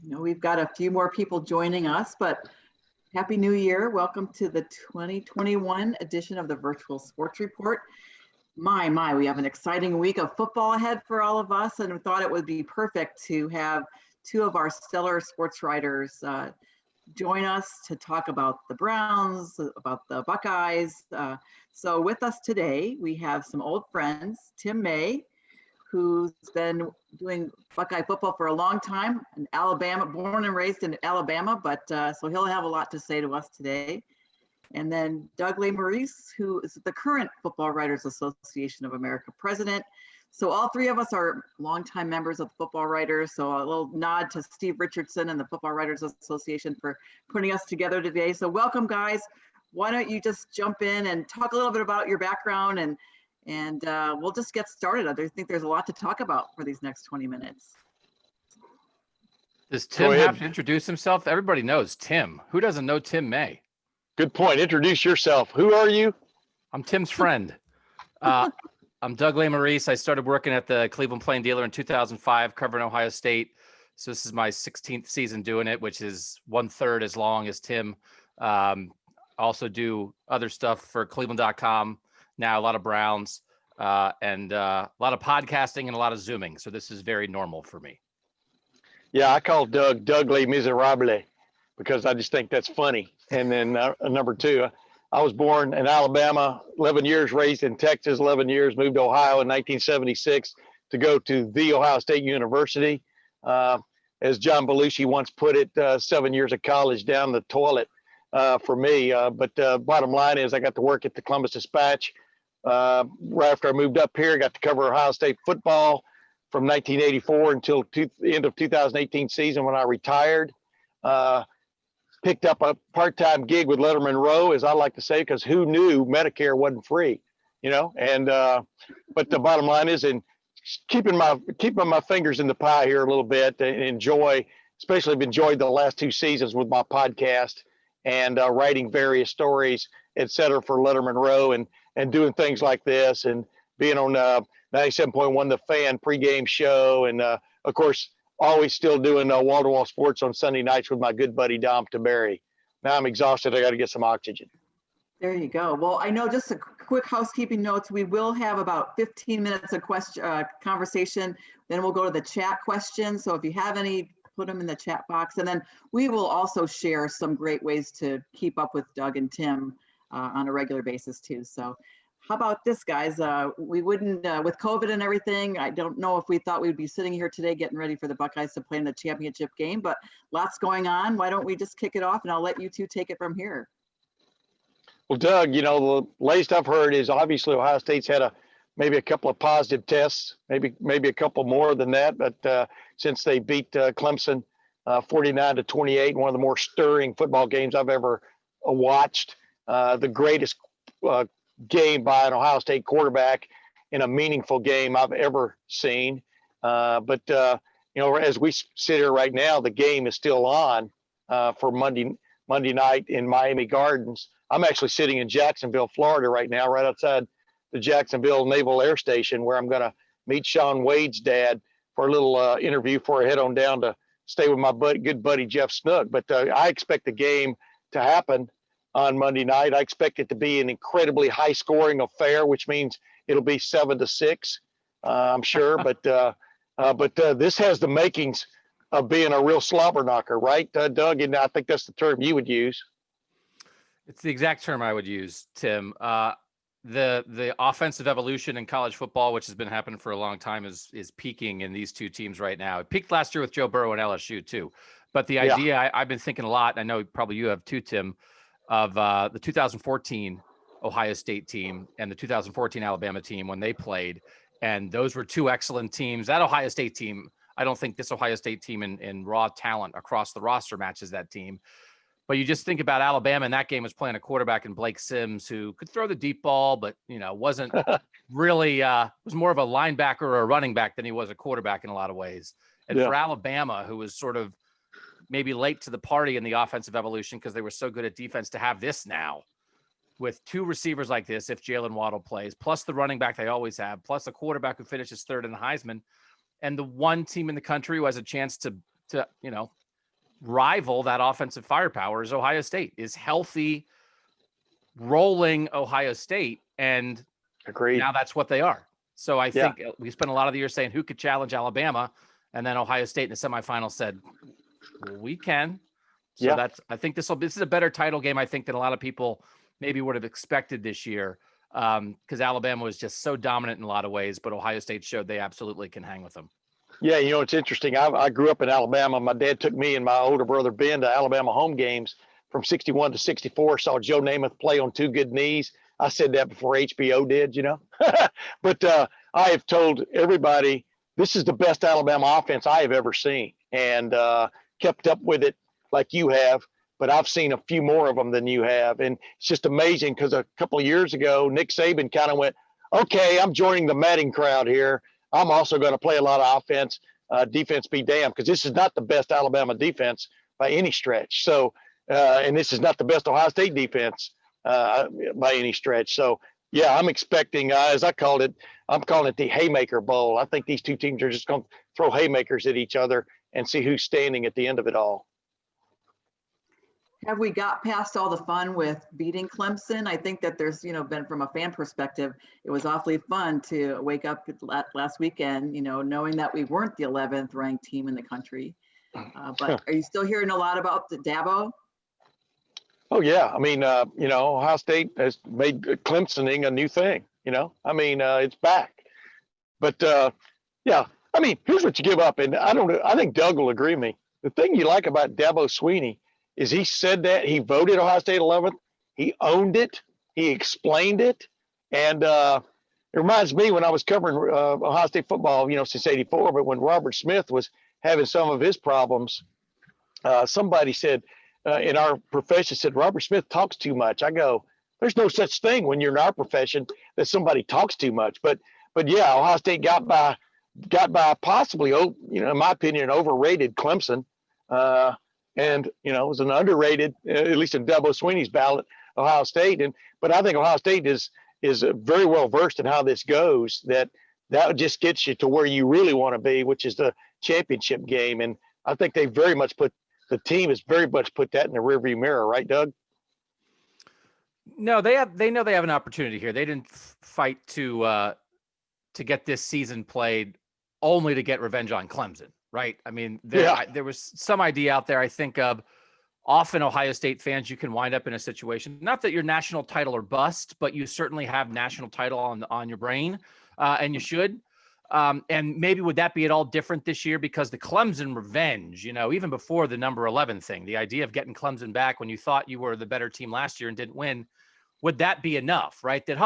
We've got a few more people joining us, but Happy New Year. Welcome to the 2021 edition of the Virtual Sports Report. My, we have an exciting week of football ahead for all of us, and we thought it would be perfect to have two of our stellar sports writers join us to talk about the Browns, about the Buckeyes. So with us today, we have some old friends, Tim May, who's been doing Buckeye football for a long time in Alabama, born and raised in Alabama, but so he'll have a lot to say to us today. And then Doug Lesmerises, who is the current Football Writers Association of America president. So all three of us are longtime members of the Football Writers. So a little nod to Steve Richardson and the Football Writers Association for putting us together today. So welcome, guys. Why don't you just jump in and talk a little bit about your background, and we'll just get started. I think there's a lot to talk about for these next 20 minutes. Does Tim have to introduce himself? Everybody knows Tim. Who doesn't know Tim May? Good point. Introduce yourself. Who are you? I'm Tim's friend. I'm Doug Lesmerises. I started working at the Cleveland Plain Dealer in 2005, covering Ohio State. So this is my 16th season doing it, which is 1/3 as long as Tim. Also do other stuff for Cleveland.com. Now a lot of Browns and a lot of podcasting and a lot of Zooming. So this is very normal for me. Yeah, I call Doug Les Miserables because I just think that's funny. And then number two, I was born in Alabama, 11 years, raised in Texas, 11 years, moved to Ohio in 1976 to go to the Ohio State University. As John Belushi once put it, 7 years of college down the toilet for me. But bottom line is I got to work at the Columbus Dispatch. Right after I moved up here, I got to cover Ohio State football from 1984 until the end of 2018 season when I retired. Picked up a part-time gig with Letterman Row, as I like to say, because who knew Medicare wasn't free, And but the bottom line is, in keeping my fingers in the pie here a little bit, and especially have enjoyed the last two seasons with my podcast and writing various stories, et cetera, for Letterman Row and doing things like this and being on 97.1 The Fan pregame show. And of course, always still doing wall-to-wall sports on Sunday nights with my good buddy, Dom Taberry. Now I'm exhausted. I got to get some oxygen. There you go. Well, I know just a quick housekeeping notes. We will have about 15 minutes of conversation. Then we'll go to the chat questions. So if you have any, put them in the chat box. And then we will also share some great ways to keep up with Doug and Tim on a regular basis too. So how about this, guys? We wouldn't, with COVID and everything, I don't know if we thought we'd be sitting here today getting ready for the Buckeyes to play in the championship game, but lots going on. Why don't we just kick it off, and I'll let you two take it from here. Well, Doug, the latest I've heard is obviously Ohio State's had maybe a couple of positive tests, maybe a couple more than that, but since they beat Clemson 49-28, one of the more stirring football games I've ever watched, the greatest game by an Ohio State quarterback in a meaningful game I've ever seen. But as we sit here right now, the game is still on for Monday night in Miami Gardens. I'm actually sitting in Jacksonville, Florida right now, right outside the Jacksonville Naval Air Station, where I'm going to meet Shaun Wade's dad for a little interview before I head on down to stay with my good buddy Jeff Snook. But I expect the game to happen on Monday night. I expect it to be an incredibly high-scoring affair, which means it'll be 7-6, I'm sure. But this has the makings of being a real slobber knocker, right, Doug? And I think that's the term you would use. It's the exact term I would use, Tim. The offensive evolution in college football, which has been happening for a long time, is peaking in these two teams right now. It peaked last year with Joe Burrow and LSU too. But the idea, I've been thinking a lot, I know probably you have too, Tim, of the 2014 Ohio State team and the 2014 Alabama team when they played. And those were two excellent teams. That Ohio State team, I don't think this Ohio State team in raw talent across the roster matches that team. But you just think about Alabama, and that game was playing a quarterback in Blake Sims who could throw the deep ball, but, wasn't really was more of a linebacker or a running back than he was a quarterback in a lot of ways. And for Alabama, who was sort of maybe late to the party in the offensive evolution because they were so good at defense, to have this now with two receivers like this, if Jalen Waddle plays, plus the running back they always have, plus a quarterback who finishes third in the Heisman, and the one team in the country who has a chance to rival that offensive firepower is Ohio State, is healthy, rolling Ohio State. And Agreed. now that's what they are. So I think we spent a lot of the year saying who could challenge Alabama, and then Ohio State in the semifinals said, well, we can. So I think this is a better title game, I think, than a lot of people maybe would have expected this year, because Alabama was just so dominant in a lot of ways, but Ohio State showed they absolutely can hang with them. Yeah, it's interesting. I grew up in Alabama. My dad took me and my older brother Ben to Alabama home games from 61 to 64. Saw Joe Namath play on two good knees. I said that before HBO did, But I have told everybody this is the best Alabama offense I have ever seen, and kept up with it like you have. But I've seen a few more of them than you have. And it's just amazing because a couple of years ago, Nick Saban kind of went, okay, I'm joining the Madden crowd here. I'm also going to play a lot of offense, defense be damned, because this is not the best Alabama defense by any stretch. So, and this is not the best Ohio State defense by any stretch. So, yeah, I'm expecting, as I called it, I'm calling it the Haymaker Bowl. I think these two teams are just going to throw haymakers at each other and see who's standing at the end of it all. Have we got past all the fun with beating Clemson? I think that there's, been from a fan perspective, it was awfully fun to wake up last weekend, knowing that we weren't the 11th ranked team in the country. But are you still hearing a lot about the Dabo? Oh, yeah. I mean, Ohio State has made Clemsoning a new thing, it's back. But, yeah, I mean, here's what you give up. And I think Doug will agree with me. The thing you like about Dabo Swinney is he said that he voted Ohio State 11th. He owned it. He explained it. And it reminds me when I was covering Ohio State football, since 84, but when Robert Smith was having some of his problems, somebody said in our profession said, Robert Smith talks too much. I go, there's no such thing when you're in our profession that somebody talks too much. But yeah, Ohio State got by possibly, in my opinion, an overrated Clemson. And, it was an underrated, at least in Dabo Swinney's ballot, Ohio State. But I think Ohio State is very well versed in how this goes, that just gets you to where you really want to be, which is the championship game. And I think the team has very much put that in the rearview mirror, right, Doug? No, they know they have an opportunity here. They didn't fight to get this season played only to get revenge on Clemson. Right. I mean, there was some idea out there, I think, of often Ohio State fans, you can wind up in a situation, not that you're national title or bust, but you certainly have national title on your brain, and you should. And maybe would that be at all different this year? Because the Clemson revenge, even before the number 11 thing, the idea of getting Clemson back when you thought you were the better team last year and didn't win, would that be enough? Right. That,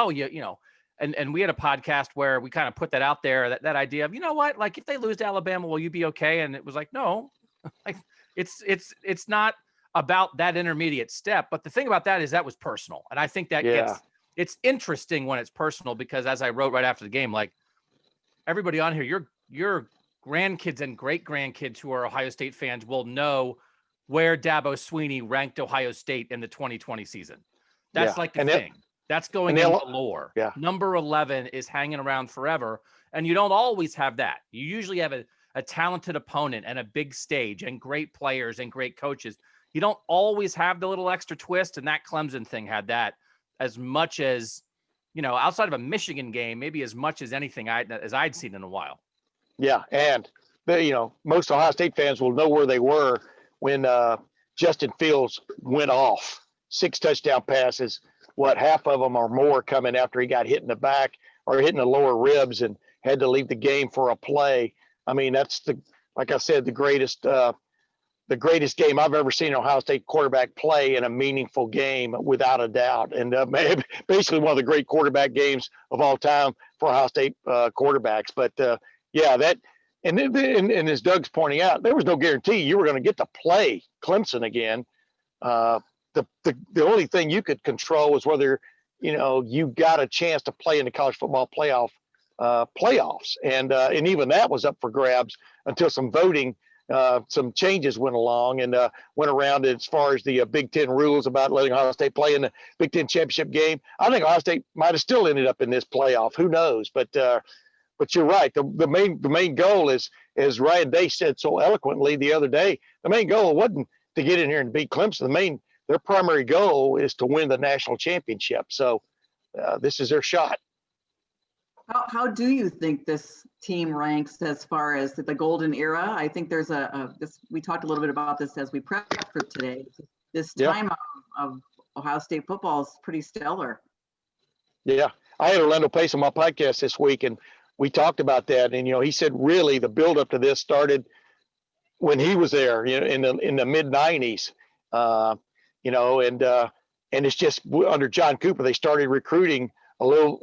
And we had a podcast where we kind of put that out there, that idea of, like if they lose to Alabama, will you be okay? And it was like, no, like it's not about that intermediate step. But the thing about that is that was personal. And I think that it's interesting when it's personal, because as I wrote right after the game, like everybody on here, your grandkids and great grandkids who are Ohio State fans will know where Dabo Swinney ranked Ohio State in the 2020 season. That's like the thing. That's going into lore. Yeah. Number 11 is hanging around forever. And you don't always have that. You usually have a talented opponent and a big stage and great players and great coaches. You don't always have the little extra twist. And that Clemson thing had that as much as, outside of a Michigan game, maybe as much as anything as I'd seen in a while. Yeah. And, most Ohio State fans will know where they were when Justin Fields went off. 6 touchdown passes. Half of them or more coming after he got hit in the back or hit in the lower ribs and had to leave the game for a play. I mean, that's like I said, the greatest game I've ever seen an Ohio State quarterback play in a meaningful game, without a doubt. And basically one of the great quarterback games of all time for Ohio State quarterbacks. But and as Doug's pointing out, there was no guarantee you were going to get to play Clemson again. The only thing you could control was whether, you got a chance to play in the college football playoffs. And even that was up for grabs until some voting, some changes went along and went around as far as the Big Ten rules about letting Ohio State play in the Big Ten championship game. I think Ohio State might have still ended up in this playoff. Who knows? But you're right. The main goal is as Ryan Day said so eloquently the other day, the main goal wasn't to get in here and beat Clemson. Their primary goal is to win the national championship. So this is their shot. How do you think this team ranks as far as the golden era? I think there's we talked a little bit about this as we prepped for today. This time of Ohio State football is pretty stellar. Yeah, I had Orlando Pace on my podcast this week, and we talked about that. And he said really the buildup to this started when he was there, in the mid '90s. And it's just under John Cooper they started recruiting a little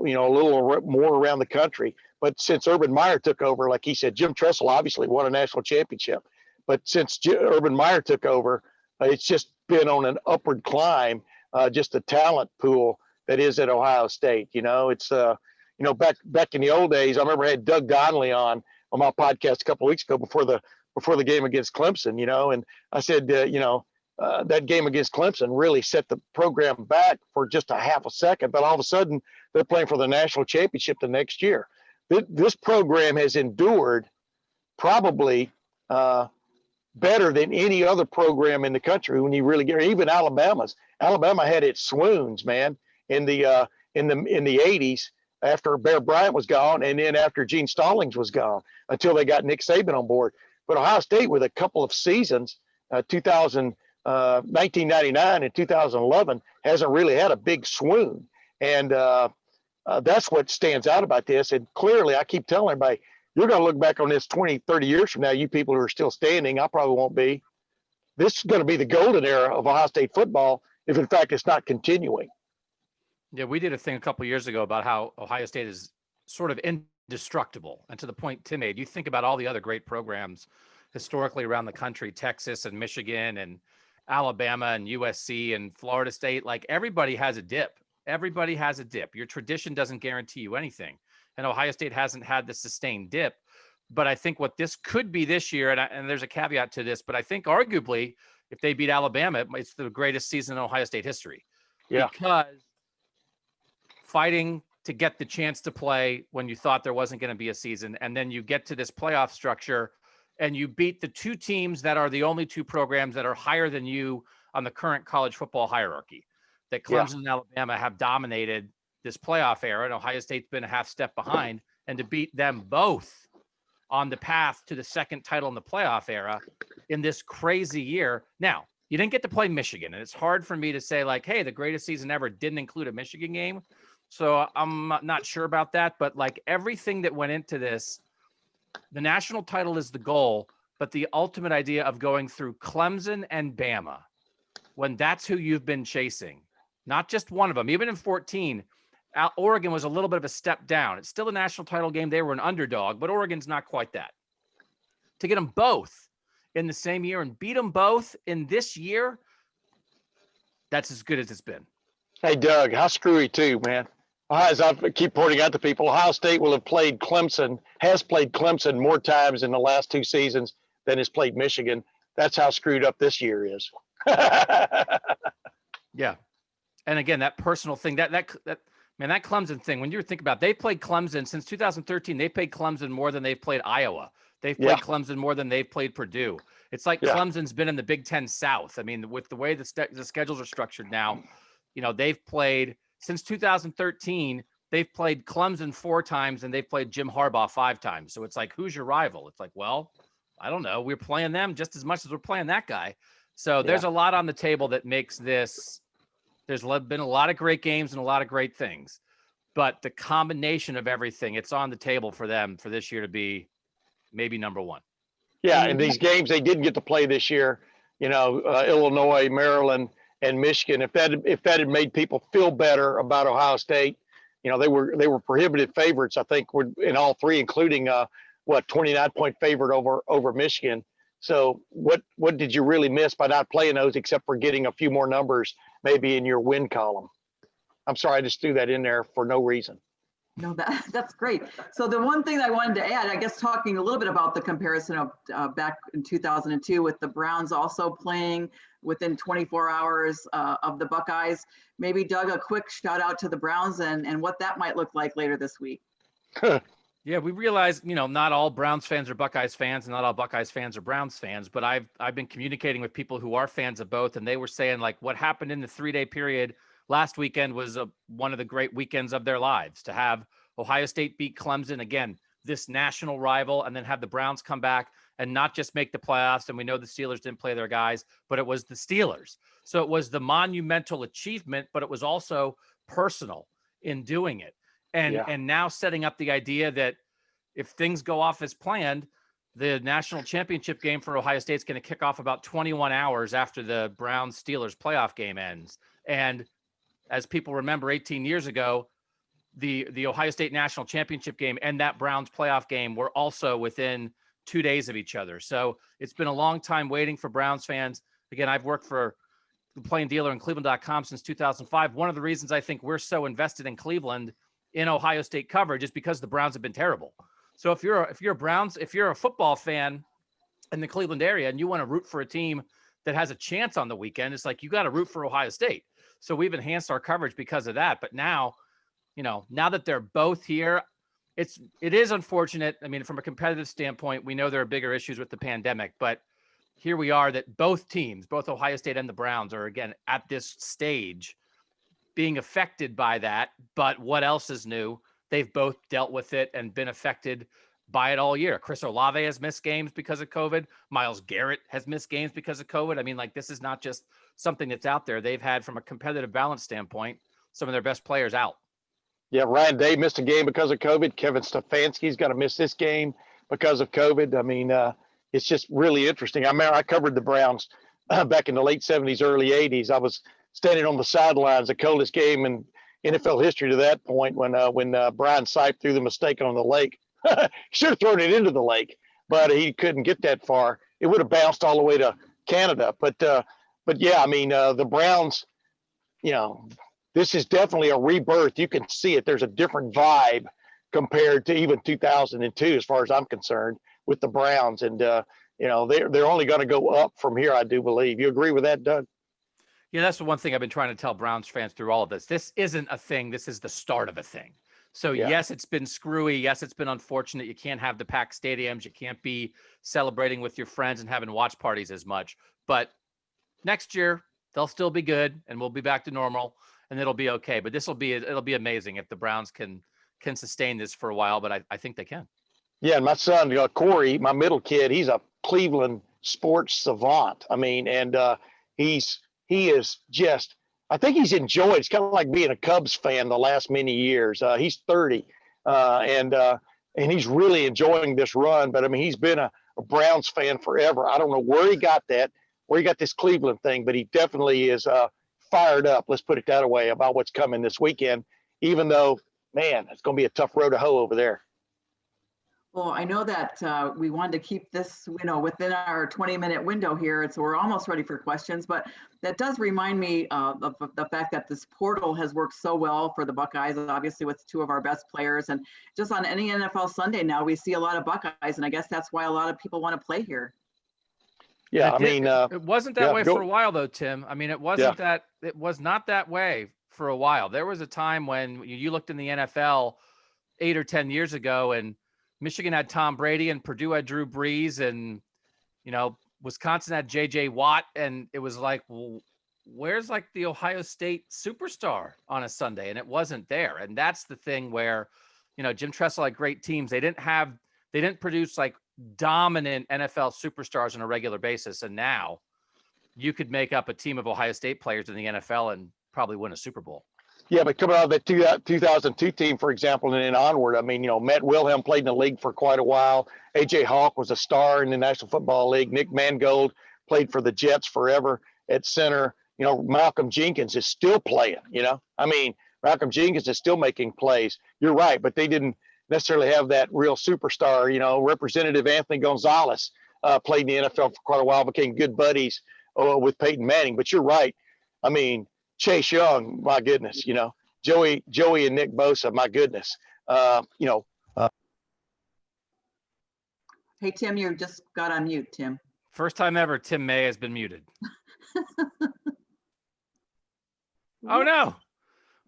more around the country. But since Urban Meyer took over, like he said, Jim Tressel obviously won a national championship. But since Urban Meyer took over, it's just been on an upward climb. Just the talent pool that is at Ohio State. It's back in the old days. I remember I had Doug Donnelly on my podcast a couple of weeks ago before the game against Clemson. And I said, that game against Clemson really set the program back for just a half a second, but all of a sudden they're playing for the national championship the next year. This program has endured probably better than any other program in the country. When you really get even Alabama had its swoons, man, in the 80s after Bear Bryant was gone, and then after Gene Stallings was gone, until they got Nick Saban on board. But Ohio State, with a couple of seasons, 1999 and 2011, hasn't really had a big swoon. And that's what stands out about this. And clearly, I keep telling everybody, you're going to look back on this 20, 30 years from now, you people who are still standing, I probably won't be. This is going to be the golden era of Ohio State football, if in fact it's not continuing. Yeah, we did a thing a couple of years ago about how Ohio State is sort of indestructible. And to the point Tim made, you think about all the other great programs historically around the country, Texas and Michigan and Alabama and USC and Florida State, like everybody has a dip. Everybody has a dip. Your tradition doesn't guarantee you anything. And Ohio State hasn't had the sustained dip. But I think what this could be this year, and there's a caveat to this, but I think arguably if they beat Alabama, it's the greatest season in Ohio State history. Yeah. Because fighting to get the chance to play when you thought there wasn't going to be a season, and then you get to this playoff structure and you beat the two teams that are the only two programs that are higher than you on the current college football hierarchy, that Clemson and Alabama have dominated this playoff era, and Ohio State's been a half step behind, and to beat them both on the path to the second title in the playoff era in this crazy year. Now, you didn't get to play Michigan, and it's hard for me to say like, hey, the greatest season ever didn't include a Michigan game. So I'm not sure about that, but like everything that went into this, the national title is the goal, but the ultimate idea of going through Clemson and Bama, when that's who you've been chasing, not just one of them, even in 14, Oregon was a little bit of a step down. It's still a national title game. They were an underdog, but Oregon's not quite that. To get them both in the same year and beat them both in this year, that's as good as it's been. Hey, Doug, how screwy too, man. As I keep pointing out to people, Ohio State has played Clemson more times in the last two seasons than has played Michigan. That's how screwed up this year is. Yeah. And again, that personal thing, that Clemson thing, when you think about it, they played Clemson since 2013. They played Clemson more than they've played Iowa. They've played Clemson more than they've played Purdue. It's like Clemson's been in the Big Ten South. I mean, with the way the schedules are structured now, they've played since 2013. They've played Clemson 4 times and they've played Jim Harbaugh 5 times. So it's like, who's your rival? It's like, well, I don't know. We're playing them just as much as we're playing that guy. So there's a lot on the table that makes this. There's been a lot of great games and a lot of great things, but the combination of everything, it's on the table for them for this year to be maybe number one. Yeah, and these games they didn't get to play this year, Illinois, Maryland, and Michigan. If that had made people feel better about Ohio State, they were prohibitive favorites. I think in all three, including 29-point favorite over Michigan. So what did you really miss by not playing those, except for getting a few more numbers maybe in your win column? I'm sorry, I just threw that in there for no reason. No, that's great. So the one thing I wanted to add, I guess, talking a little bit about the comparison of back in 2002 with the Browns also playing within 24 hours of the Buckeyes. Maybe, Doug, a quick shout out to the Browns and what that might look like later this week. Yeah, we realize, not all Browns fans are Buckeyes fans and not all Buckeyes fans are Browns fans, but I've been communicating with people who are fans of both, and they were saying like what happened in the 3-day period last weekend was one of the great weekends of their lives, to have Ohio State beat Clemson again, this national rival, and then have the Browns come back and not just make the playoffs. And we know the Steelers didn't play their guys, but it was the Steelers. So it was the monumental achievement, but it was also personal in doing it. And now setting up the idea that if things go off as planned, the national championship game for Ohio State is going to kick off about 21 hours after the Browns-Steelers playoff game ends. And as people remember, 18 years ago, the Ohio State national championship game and that Browns playoff game were also within 2 days of each other. So it's been a long time waiting for Browns fans. Again, I've worked for the Plain Dealer and Cleveland.com since 2005. One of the reasons I think we're so invested in Cleveland in Ohio State coverage is because the Browns have been terrible. So if you're a football fan in the Cleveland area and you want to root for a team that has a chance on the weekend, it's like you got to root for Ohio State. So we've enhanced our coverage because of that. But now, now that they're both here, it is unfortunate. I mean, from a competitive standpoint, we know there are bigger issues with the pandemic, but here we are that both teams, both Ohio State and the Browns, are again at this stage being affected by that. But what else is new? They've both dealt with it and been affected by it all year. Chris Olave has missed games because of COVID. Myles Garrett has missed games because of COVID. I mean, like, this is not just something that's out there. They've had, from a competitive balance standpoint, some of their best players out. Yeah, Ryan Day missed a game because of COVID. Kevin Stefanski's got to miss this game because of COVID. I mean, it's just really interesting. I remember I covered the Browns back in the late 70s, early 80s. I was standing on the sidelines, the coldest game in NFL history to that point, when Brian Sipe threw the mistake on the lake. Should have thrown it into the lake, but he couldn't get that far. It would have bounced all the way to Canada. But yeah, I mean, the Browns, this is definitely a rebirth. You can see it. There's a different vibe compared to even 2002, as far as I'm concerned, with the Browns. And, they're only going to go up from here, I do believe. You agree with that, Doug? Yeah, that's the one thing I've been trying to tell Browns fans through all of this. This isn't a thing. This is the start of a thing. So yes, it's been screwy. Yes, it's been unfortunate. You can't have the packed stadiums. You can't be celebrating with your friends and having watch parties as much. But next year, they'll still be good, and we'll be back to normal, and it'll be okay. But it'll be amazing if the Browns can sustain this for a while. But I think they can. Yeah, and my son Corey, my middle kid, he's a Cleveland sports savant. I mean, and he is just. I think he's enjoyed. It's kind of like being a Cubs fan the last many years. He's 30, and he's really enjoying this run. But I mean, he's been a Browns fan forever. I don't know where he got this Cleveland thing, but he definitely is fired up. Let's put it that way about what's coming this weekend. Even though, man, it's going to be a tough road to hoe over there. Well, I know that we wanted to keep this, within our 20-minute window here, so we're almost ready for questions. But that does remind me of the fact that this portal has worked so well for the Buckeyes, obviously with two of our best players. And just on any NFL Sunday now, we see a lot of Buckeyes, and I guess that's why a lot of people want to play here. Yeah, I mean, it wasn't that way for a while, though, Tim. I mean, it was not that way for a while. There was a time when you looked in the NFL 8 or 10 years ago, and Michigan had Tom Brady and Purdue had Drew Brees, and, Wisconsin had J.J. Watt. And it was like, well, where's like the Ohio State superstar on a Sunday? And it wasn't there. And that's the thing where, Jim Tressel had great teams. They didn't produce like dominant NFL superstars on a regular basis. And now you could make up a team of Ohio State players in the NFL and probably win a Super Bowl. Yeah, but coming out of that 2002 team, for example, and then onward, I mean, Matt Wilhelm played in the league for quite a while. A.J. Hawk was a star in the National Football League. Nick Mangold played for the Jets forever at center. Malcolm Jenkins is still playing, I mean, Malcolm Jenkins is still making plays. You're right, but they didn't necessarily have that real superstar. Representative Anthony Gonzalez played in the NFL for quite a while, became good buddies with Peyton Manning. But you're right. I mean, Chase Young, my goodness, Joey and Nick Bosa, my goodness, Hey, Tim, you just got on mute, Tim. First time ever Tim May has been muted. Oh, no.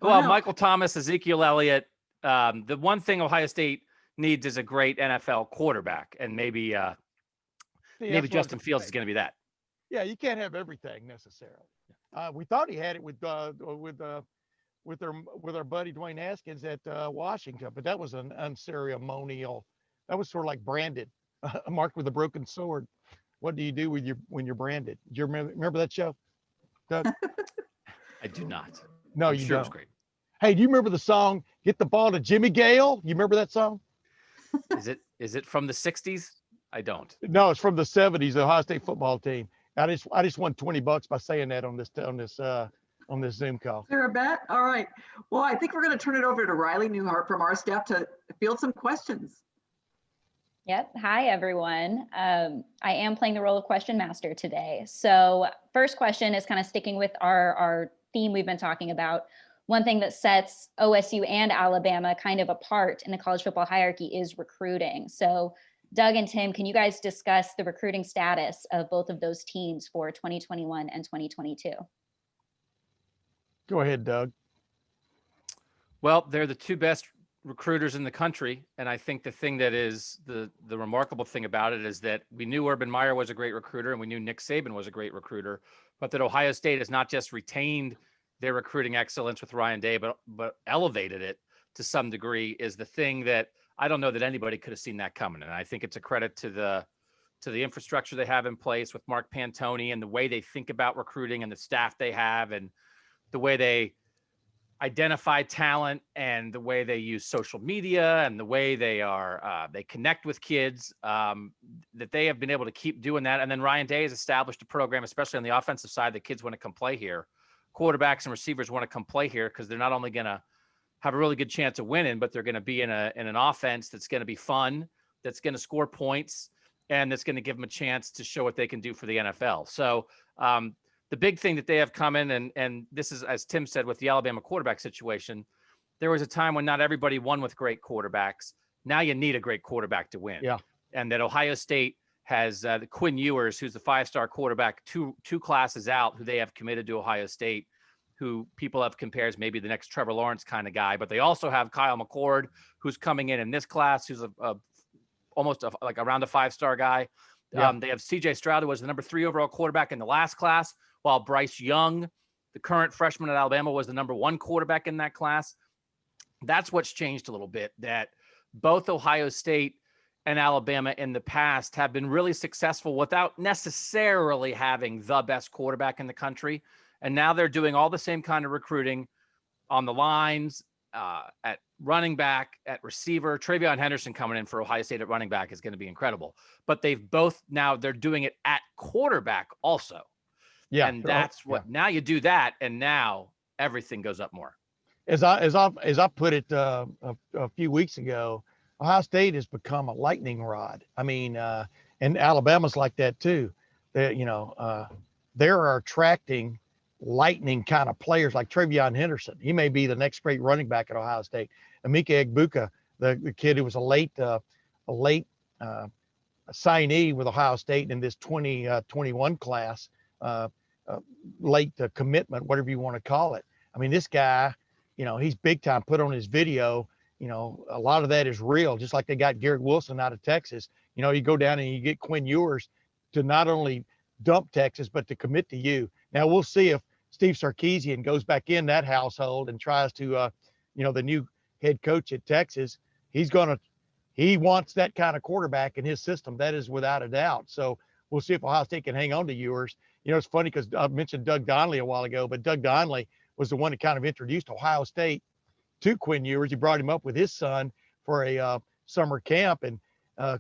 Well, no. Michael Thomas, Ezekiel Elliott. The one thing Ohio State needs is a great NFL quarterback, and maybe maybe Justin Fields is going to be that. Yeah, you can't have everything necessarily. We thought he had it with our buddy Dwayne Haskins at Washington, but that was an unceremonial. That was sort of like branded, marked with a broken sword. What do you do when you're branded? Do you remember that show, Doug? I do not. No, I'm you sure don't. It was great. Hey, do you remember the song "Get the Ball to Jimmy Gale"? You remember that song? Is it from the 60s? I don't. No, it's from the 70s. The Ohio State football team. I just won $20 by saying that on this Zoom call. Is there a bet? All right. Well, I think we're going to turn it over to Riley Newhart from our staff to field some questions. Yep. Hi, everyone. I am playing the role of question master today. So first question is kind of sticking with our theme we've been talking about. One thing that sets OSU and Alabama kind of apart in the college football hierarchy is recruiting. So Doug and Tim, can you guys discuss the recruiting status of both of those teams for 2021 and 2022? Go ahead, Doug. Well, they're the two best recruiters in the country. And I think the thing that is the remarkable thing about it is that we knew Urban Meyer was a great recruiter and we knew Nick Saban was a great recruiter, but that Ohio State has not just retained their recruiting excellence with Ryan Day, but elevated it to some degree is the thing that I don't know that anybody could have seen that coming. And I think it's a credit to the infrastructure they have in place with Mark Pantoni and the way they think about recruiting and the staff they have and the way they identify talent and the way they use social media and the way they connect with kids, that they have been able to keep doing that. And then Ryan Day has established a program, especially on the offensive side, that kids want to come play here. Quarterbacks and receivers want to come play here because they're not only going to have a really good chance of winning, but they're going to be in an offense that's going to be fun, that's going to score points, and that's going to give them a chance to show what they can do for the NFL. So the big thing that they have coming, and this is, as Tim said, with the Alabama quarterback situation, there was a time when not everybody won with great quarterbacks. Now you need a great quarterback to win. Yeah. And that Ohio State has the Quinn Ewers, who's the 5-star quarterback, two classes out, who they have committed to Ohio State, who people have compared as maybe the next Trevor Lawrence kind of guy. But they also have Kyle McCord, who's coming in this class, who's almost like around a 5-star guy. Yeah. They have CJ Stroud, who was the number 3 overall quarterback in the last class, while Bryce Young, the current freshman at Alabama, was the number 1 quarterback in that class. That's what's changed a little bit, that both Ohio State and Alabama in the past have been really successful without necessarily having the best quarterback in the country. And now they're doing all the same kind of recruiting on the lines, at running back, at receiver. TreVeyon Henderson coming in for Ohio State at running back is going to be incredible. But they're doing it at quarterback also. Yeah. And that's what, now you do that, and now everything goes up more. As I put it a few weeks ago, Ohio State has become a lightning rod. I mean, and Alabama's like that too. They're attracting lightning kind of players like TreVeyon Henderson. He may be the next great running back at Ohio State. Emeka Egbuka, the kid who was a late signee with Ohio State in this 2021 class, late commitment, whatever you want to call it. I mean, this guy, he's big time. Put on his video, a lot of that is real, just like they got Garrett Wilson out of Texas. You go down and you get Quinn Ewers to not only dump Texas, but to commit to you. Now we'll see if Steve Sarkisian goes back in that household and tries to, the new head coach at Texas, he wants that kind of quarterback in his system. That is without a doubt. So we'll see if Ohio State can hang on to Ewers. It's funny because I mentioned Doug Donnelly a while ago, but Doug Donnelly was the one that kind of introduced Ohio State to Quinn Ewers. He brought him up with his son for a summer camp, and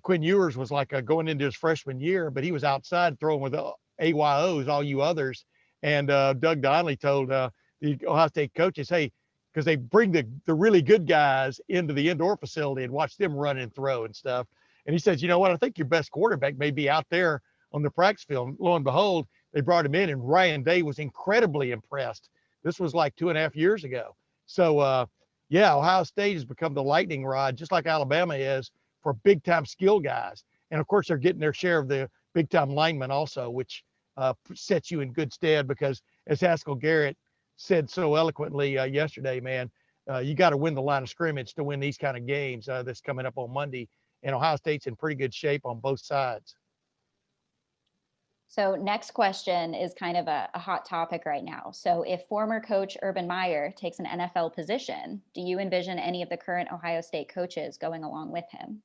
Quinn Ewers was like going into his freshman year, but he was outside throwing with the AYOs, all you others. And Doug Donnelly told the Ohio State coaches, hey, because they bring the really good guys into the indoor facility and watch them run and throw and stuff. And he says, you know what, I think your best quarterback may be out there on the practice field. Lo and behold, they brought him in, and Ryan Day was incredibly impressed. This was like 2.5 years ago. So, Ohio State has become the lightning rod, just like Alabama is, for big-time skill guys. And, of course, they're getting their share of the big-time linemen also, which sets you in good stead because, as Haskell Garrett said so eloquently yesterday, man, you got to win the line of scrimmage to win these kind of games that's coming up on Monday. And Ohio State's in pretty good shape on both sides. So next question is kind of a hot topic right now. So if former coach Urban Meyer takes an NFL position, do you envision any of the current Ohio State coaches going along with him?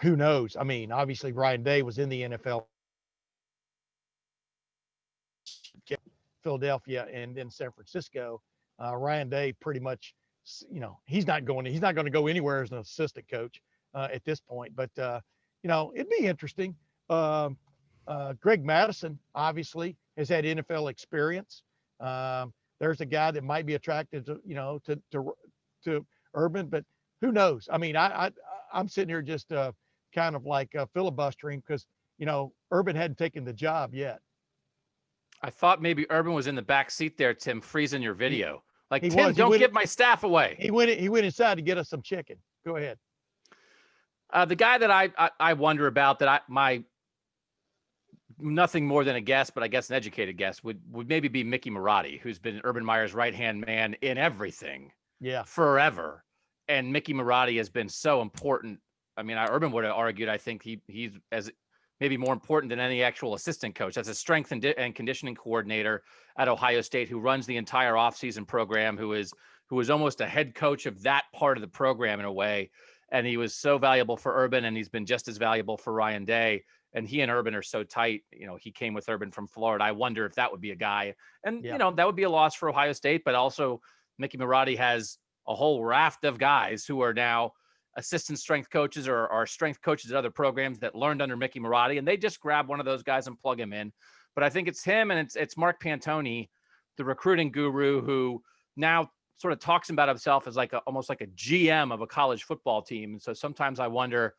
Who knows? I mean, obviously Ryan Day was in the NFL, Philadelphia, and then San Francisco. Ryan Day pretty much, you know, he's not going to go anywhere as an assistant coach at this point. But you know, it'd be interesting. Greg Madison obviously has had NFL experience. There's a guy that might be attracted to, you know, to Urban, but who knows? I mean, I'm sitting here just kind of like filibustering because, you know, Urban hadn't taken the job yet. I thought maybe Urban was in the back seat there, Tim, freezing your video. Like, He Tim, was. don't give my staff away. He went inside to get us some chicken. Go ahead. The guy that I wonder about, that my nothing more than a guess, but I guess an educated guess, would maybe be Mickey Marotti, who's been Urban Meyer's right-hand man in everything forever. And Mickey Marotti has been so important. I mean, Urban would have argued, I think he's as maybe more important than any actual assistant coach. That's a strength and conditioning coordinator at Ohio State who runs the entire offseason program, who is almost a head coach of that part of the program in a way. And he was so valuable for Urban, and he's been just as valuable for Ryan Day. And he and Urban are so tight. You know, he came with Urban from Florida. I wonder if that would be a guy. And, you know, that would be a loss for Ohio State. But also, Mickey Marotti has a whole raft of guys who are now assistant strength coaches or are strength coaches at other programs that learned under Mickey Marotti. And they just grab one of those guys and plug him in. But I think it's him, and it's Mark Pantoni, the recruiting guru, who now sort of talks about himself as like almost like a GM of a college football team. And so sometimes I wonder,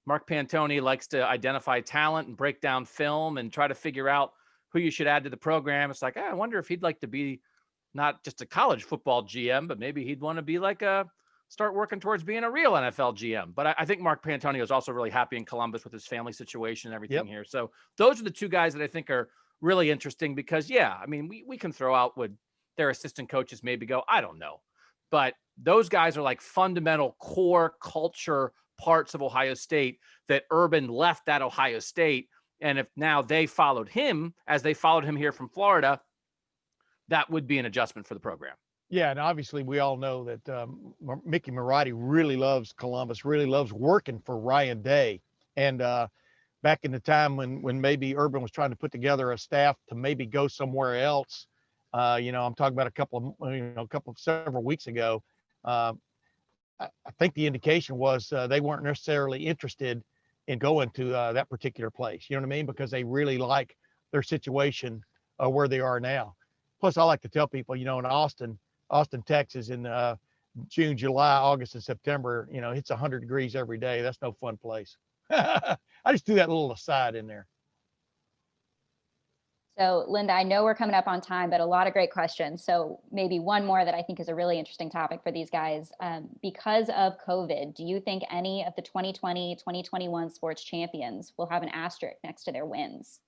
Mark Pantoni likes to identify talent and break down film and try to figure out who you should add to the program. It's like, I wonder if he'd like to be not just a college football GM, but maybe he'd want to be like start working towards being a real NFL GM. But I think Mark Pantoni is also really happy in Columbus with his family situation and everything here. So those are the two guys that I think are really interesting because, I mean, we can throw out what their assistant coaches maybe go, I don't know. But those guys are like fundamental core culture parts of Ohio State that Urban left at Ohio State. And if now they followed him as they followed him here from Florida, that would be an adjustment for the program. Yeah, and obviously we all know that Mickey Marotti really loves Columbus, really loves working for Ryan Day. And back in the time when maybe Urban was trying to put together a staff to maybe go somewhere else, you know, I'm talking about several weeks ago. I think the indication was they weren't necessarily interested in going to that particular place. You know what I mean? Because they really like their situation where they are now. Plus, I like to tell people, you know, in Austin, Texas, in June, July, August, and September, you know, it's 100 degrees every day. That's no fun place. I just do that little aside in there. So, Linda, I know we're coming up on time, but a lot of great questions. So maybe one more that I think is a really interesting topic for these guys. Because of COVID, do you think any of the 2020, 2021 sports champions will have an asterisk next to their wins?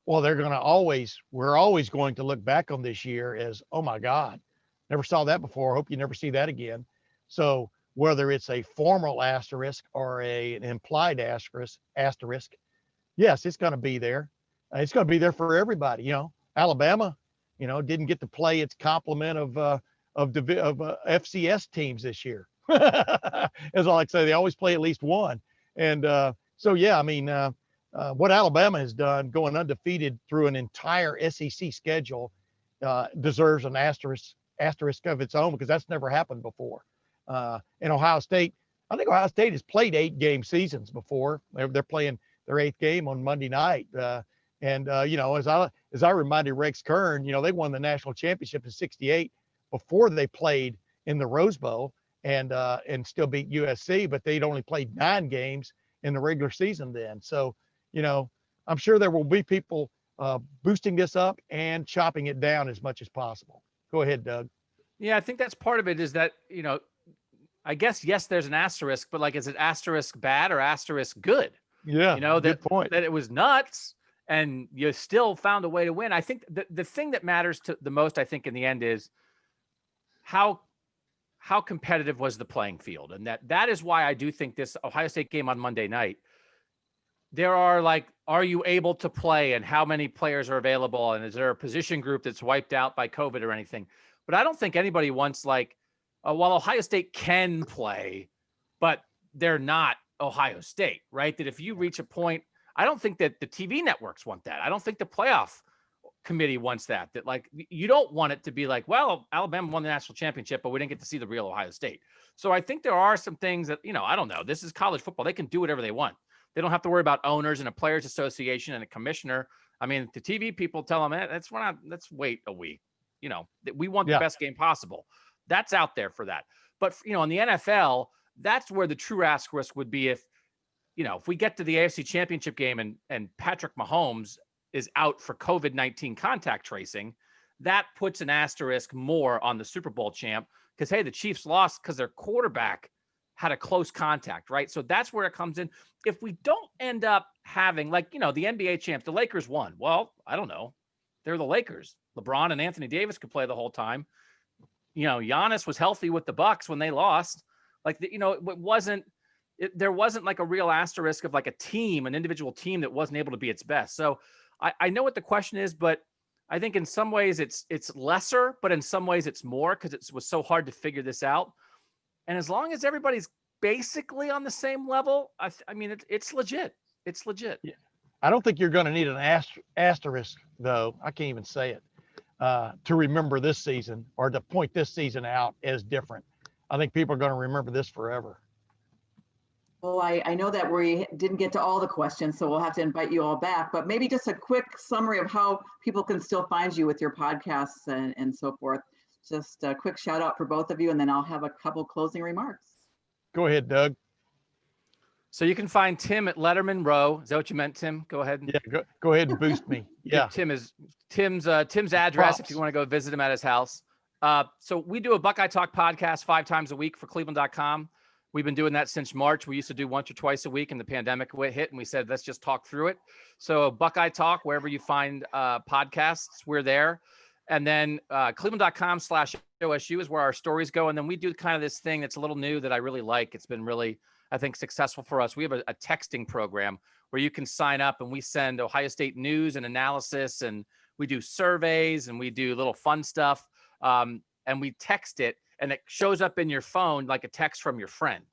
Well, we're always going to look back on this year as, oh my God, never saw that before. Hope you never see that again. So whether it's a formal asterisk or an implied asterisk, yes, it's going to be there. It's going to be there for everybody. You know, Alabama, you know, didn't get to play its complement of FCS teams this year. As I like to say, they always play at least one. And so, yeah, I mean, what Alabama has done going undefeated through an entire SEC schedule deserves an asterisk of its own because that's never happened before. In Ohio State, I think Ohio State has played 8-game seasons before. They're playing their 8th game on Monday night. You know, as I reminded Rex Kern, you know, they won the national championship in '68 before they played in the Rose Bowl and still beat USC, but they'd only played 9 games in the regular season then. So, you know, I'm sure there will be people boosting this up and chopping it down as much as possible. Go ahead, Doug. Yeah, I think that's part of it is that, you know, I guess, yes, there's an asterisk, but like, is it asterisk bad or asterisk good? Yeah, you know, good point. That it was nuts and you still found a way to win. I think the thing that matters to the most, I think, in the end is how competitive was the playing field? And that is why I do think this Ohio State game on Monday night, there are like, are you able to play and how many players are available? And is there a position group that's wiped out by COVID or anything? But I don't think anybody wants like, well, Ohio State can play, but they're not Ohio State, right? That if you reach a point, I don't think that the TV networks want that. I don't think the playoff committee wants that like, you don't want it to be like, well, Alabama won the national championship, but we didn't get to see the real Ohio State. So I think there are some things that, I don't know. This is college football. They can do whatever they want. They don't have to worry about owners and a players association and a commissioner. I mean, the TV people tell them, let's wait a week. We want the best game possible. That's out there for that. But, in the NFL, that's where the true asterisk would be if we get to the AFC Championship game and Patrick Mahomes is out for COVID-19 contact tracing, that puts an asterisk more on the Super Bowl champ because, hey, the Chiefs lost because their quarterback had a close contact, right? So that's where it comes in. If we don't end up having, like, the NBA champs, the Lakers won. Well, I don't know. They're the Lakers. LeBron and Anthony Davis could play the whole time. Giannis was healthy with the Bucks when they lost. Like, there wasn't like a real asterisk of like a team, an individual team that wasn't able to be its best. So I know what the question is, but I think in some ways it's lesser, but in some ways it's more because it was so hard to figure this out. And as long as everybody's basically on the same level, I mean, it's legit. It's legit. Yeah. I don't think you're going to need an asterisk, though. I can't even say it, to remember this season or to point this season out as different. I think people are going to remember this forever. Well, I know that we didn't get to all the questions, so we'll have to invite you all back, but maybe just a quick summary of how people can still find you with your podcasts and so forth. Just a quick shout out for both of you, and then I'll have a couple closing remarks. Go ahead, Doug. So you can find Tim at Letterman Row. Is that what you meant, Tim? Go ahead. Yeah, go ahead and boost me. Yeah. Tim's address Props. If you want to go visit him at his house. So we do a Buckeye Talk podcast 5 times a week for Cleveland.com. We've been doing that since March. We used to do once or twice a week, and the pandemic hit, and we said, let's just talk through it. So Buckeye Talk, wherever you find podcasts, we're there. And then Cleveland.com/OSU is where our stories go. And then we do kind of this thing that's a little new that I really like. It's been really, I think, successful for us. We have a texting program where you can sign up and we send Ohio State news and analysis, and we do surveys and we do little fun stuff. And we text it, and it shows up in your phone like a text from your friend.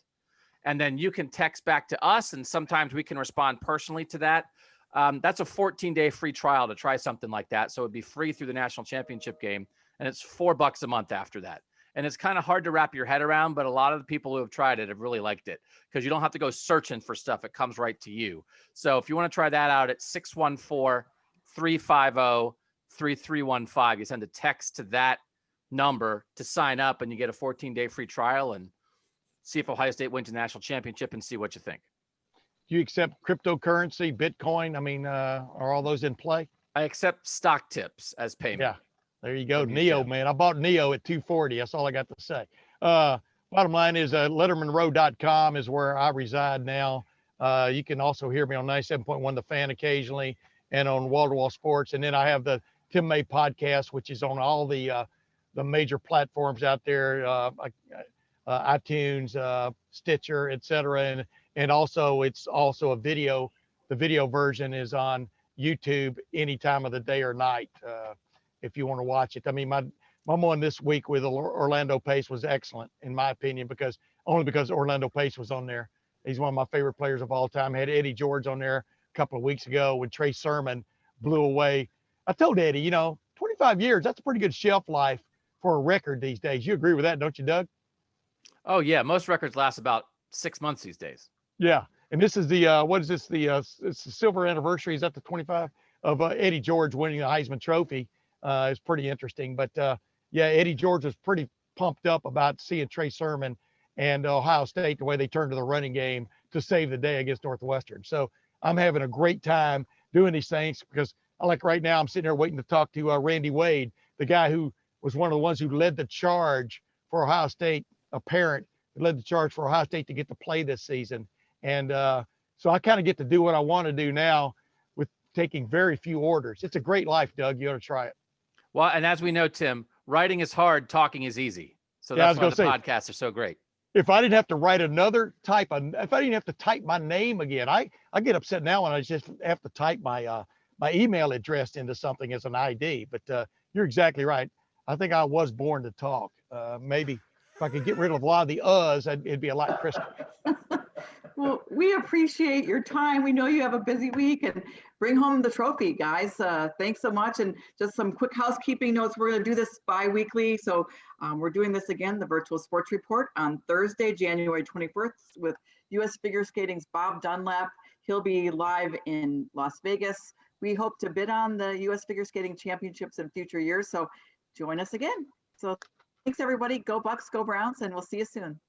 And then you can text back to us, and sometimes we can respond personally to that. That's a 14-day free trial to try something like that. So it'd be free through the national championship game, and it's $4 a month after that. And it's kind of hard to wrap your head around, but a lot of the people who have tried it have really liked it because you don't have to go searching for stuff. It comes right to you. So if you want to try that out, it's 614-350-3315. You send a text to that number to sign up, and you get a 14-day free trial and see if Ohio State wins the national championship and see what you think. Do you accept cryptocurrency, Bitcoin? I mean, are all those in play? I accept stock tips as payment. Yeah, there you go. Neo, man. I bought Neo at $240. That's all I got to say. Bottom line is lettermanrow.com is where I reside now. You can also hear me on 97.1 The Fan occasionally and on Wall to Wall Sports. And then I have the Tim May podcast, which is on all the major platforms out there, iTunes, Stitcher, etc. And also it's also a video. The video version is on YouTube any time of the day or night if you want to watch it. I mean, my one this week with Orlando Pace was excellent in my opinion because Orlando Pace was on there. He's one of my favorite players of all time. I had Eddie George on there a couple of weeks ago when Trey Sermon blew away. I told Eddie, 25 years, that's a pretty good shelf life for a record these days. You agree with that, don't you, Doug? Oh yeah, most records last about 6 months these days. Yeah, and this is the what is this? It's the silver anniversary. Is that the 25 of Eddie George winning the Heisman Trophy? It's pretty interesting. But yeah, Eddie George was pretty pumped up about seeing Trey Sermon and Ohio State, the way they turned to the running game to save the day against Northwestern. So I'm having a great time doing these things because right now I'm sitting there waiting to talk to Randy Wade, the guy who was one of the ones who led the charge for Ohio State, a parent who led the charge for Ohio State to get to play this season. And so I kind of get to do what I want to do now with taking very few orders. It's a great life, Doug. You ought to try it. Well, and as we know, Tim, writing is hard, talking is easy. So Yeah, I that's was why gonna the say, podcasts are so great. if I didn't have to write if I didn't have to type my name again, I get upset now when I just have to type my my email address into something as an ID. But you're exactly right. I think I was born to talk. Maybe if I could get rid of a lot of the uhs, it'd be a lot crisper. Well, we appreciate your time. We know you have a busy week, and bring home the trophy, guys. Thanks so much. And just some quick housekeeping notes. We're going to do this bi-weekly. So we're doing this again, the Virtual Sports Report, on Thursday, January 21st with U.S. Figure Skating's Bob Dunlap. He'll be live in Las Vegas. We hope to bid on the U.S. Figure Skating Championships in future years. So join us again. So thanks, everybody. Go Bucks, go Browns, and we'll see you soon.